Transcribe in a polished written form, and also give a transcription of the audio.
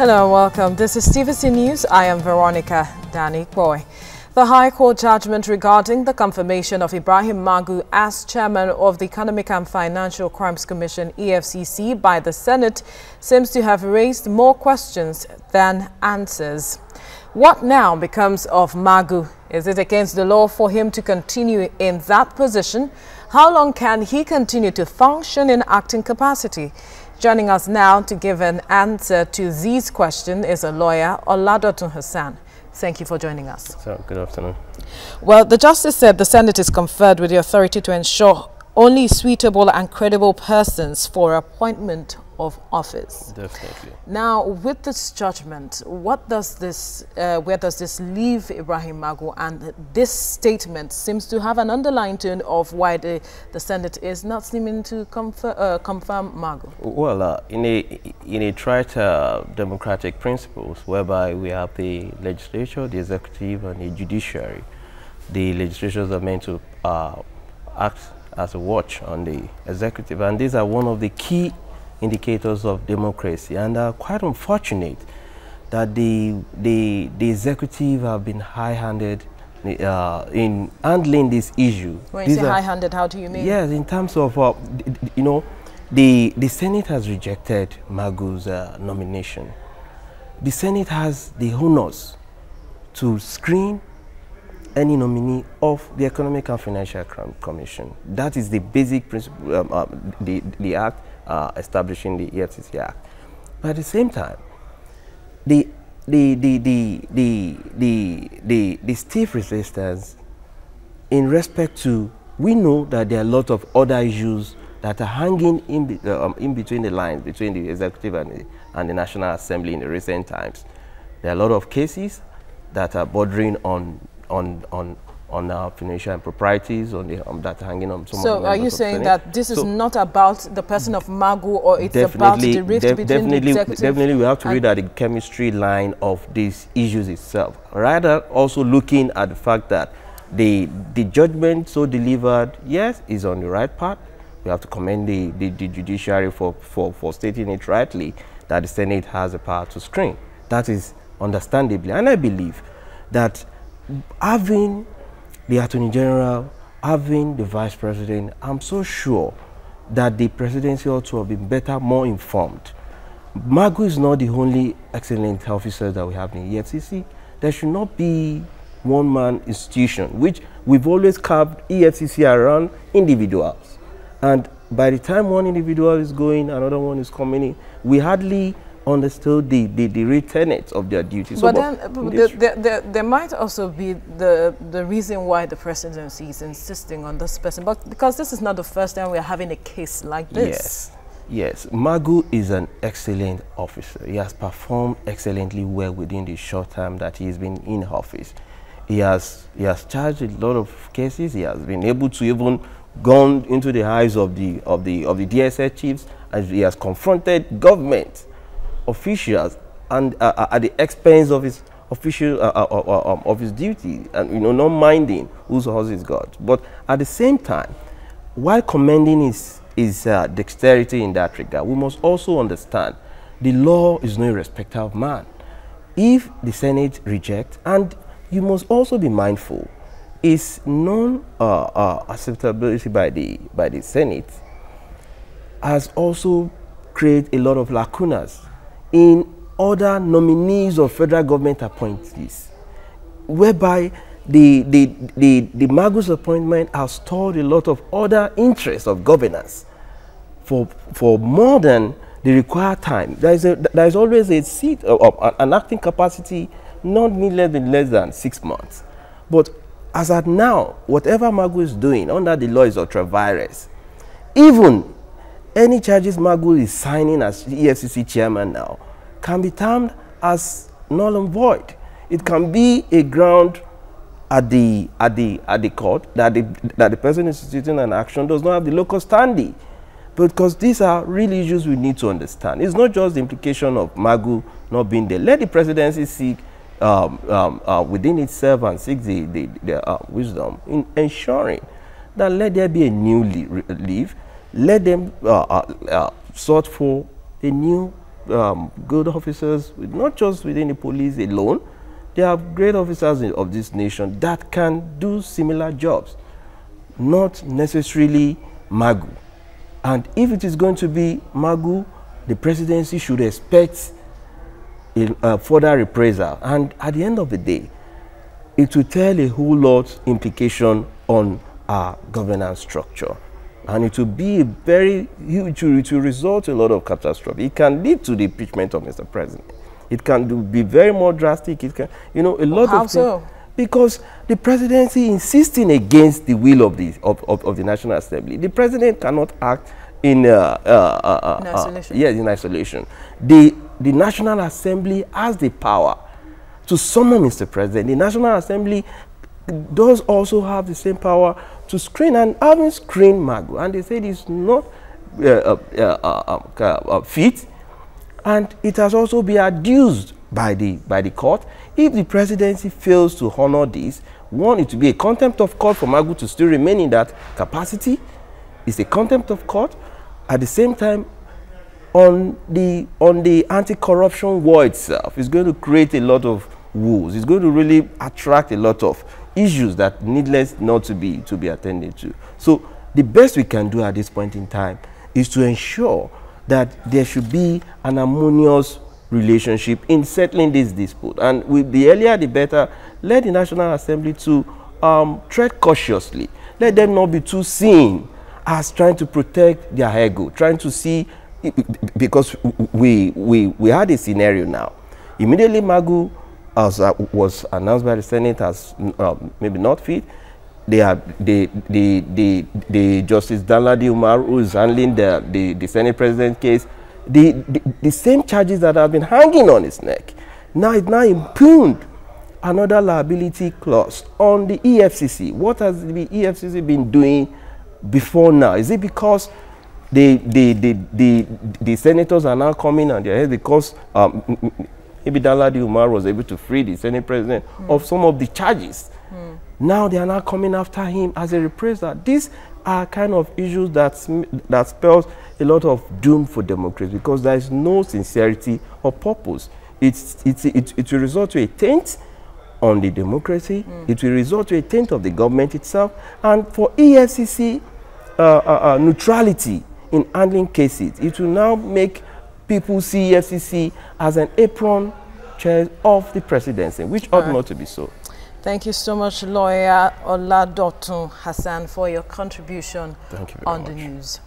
Hello and welcome. This is TVC News. I am Veronica Danik-Boy. The High Court judgment regarding the confirmation of Ibrahim Magu as chairman of the Economic and Financial Crimes Commission (EFCC) by the Senate seems to have raised more questions than answers. What now becomes of Magu? Is it against the law for him to continue in that position? How long can he continue to function in acting capacity? Joining us now to give an answer to these questions is a lawyer, Oladotun Hassan. Thank you for joining us. So, good afternoon. Well, the justice said the Senate is conferred with the authority to ensure only suitable and credible persons for appointment of office. Definitely. Now, with this judgment, what does this, where does this leave Ibrahim Magu? And this statement seems to have an underlying tone of why the Senate is not seeming to confirm Magu. Well, in a tried democratic principles, whereby we have the legislature, the executive, and the judiciary. The legislatures are meant to act as a watch on the executive, and these are one of the key indicators of democracy, and are quite unfortunate that the executive have been high-handed in handling this issue. When you say high-handed, how do you mean? Yes, in terms of, you know, the Senate has rejected Magu's nomination. The Senate has the honors to screen any nominee of the Economic and Financial Crime Commission. That is the basic principle, the act establishing the EFCC Act. But at the same time, the stiff resistance in respect to, we know that there are a lot of other issues that are hanging in between the lines between the executive and the National Assembly in the recent times. There are a lot of cases that are bordering on our financial improprieties that are hanging on some of the. So are you saying that this is not about the person of Magu, or it's about the rift between the executive? Definitely, we have to read at the chemistry line of these issues itself. Rather, also looking at the fact that the judgment so delivered, yes, is on the right path. We have to commend the judiciary for stating it rightly, that the Senate has the power to screen. That is understandably, and I believe that having the Attorney General, having the Vice President, I'm so sure that the presidency ought to have been better, more informed. Magu is not the only excellent officer that we have in the EFCC. There should not be one-man institution, which we've always carved EFCC around individuals. And by the time one individual is going, another one is coming in, we hardly understood the real tenets of their duties. But then there might also be the reason why the presidency is insisting on this person, but because this is not the first time we're having a case like this. Yes, Magu is an excellent officer. He has performed excellently well within the short time that he has been in office. He has charged a lot of cases. He has been able to even gone into the eyes of the DSS chiefs, as he has confronted government officials and at the expense of his official of his duty, and not minding whose horse he's got. But at the same time, while commending his dexterity in that regard, we must also understand the law is no respecter of man. If the Senate rejects, and you must also be mindful, is non-acceptability by the Senate has also created a lot of lacunas in other nominees of federal government appointees, whereby the Magu's appointment has stalled a lot of other interests of governance for more than the required time. There is always a seat of an acting capacity, not less than 6 months. But as at now, whatever Magu is doing under the law is ultra vires. Even any charges Magu is signing as EFCC chairman now can be termed as null and void. It can be a ground at the court that the person instituting an action does not have the local standing. Because these are real issues we need to understand. It's not just the implication of Magu not being there. Let the presidency seek within itself and seek the wisdom in ensuring that let there be a new leaf. Let them sort for a new good officers, not just within the police alone. There are great officers of this nation that can do similar jobs, not necessarily Magu. And if it is going to be Magu, the presidency should expect a further reprisal. And at the end of the day, it will tell a whole lot implication on our governance structure. And it will be a very huge, it will result in a lot of catastrophe. It can lead to the impeachment of Mr. President. It can be very more drastic. It can, you know, a lot How of so? things. Because the presidency insisting against the will of the National Assembly. The president cannot act in isolation. Yes, in isolation. The National Assembly has the power to summon Mr. President. The National Assembly does also have the same power to screen, and having screened Magu, and they said it's not fit, and it has also been adduced by the court. If the presidency fails to honor this, one, it will be a contempt of court for Magu to still remain in that capacity. It's a contempt of court. At the same time, on the anti-corruption war itself, it's going to create a lot of woes. It's going to really attract a lot of issues that needless not to be attended to. So the best we can do at this point in time is to ensure that there should be an harmonious relationship in settling this dispute. And with the earlier the better, let the National Assembly to tread cautiously. Let them not be too seen as trying to protect their ego, trying to see, because we had a scenario now. Immediately Magu was announced by the Senate as maybe not fit. The Justice Danladi Umar, who is handling the Senate President case, the same charges that have been hanging on his neck, now it impugned another liability clause on the EFCC. What has the EFCC been doing before now? Is it because the senators are now coming on their head because maybe Danladi Umar was able to free the Senate President of some of the charges? Now they are now coming after him as a reprisal. These are kind of issues that spells a lot of doom for democracy, because there is no sincerity or purpose. It will result to a taint on the democracy. It will result to a taint of the government itself. And for EFCC neutrality in handling cases, it will now make people see EFCC as an apron chair of the presidency, which ought not to be so. Thank you so much, lawyer Oladotun Hassan, for your contribution on the news.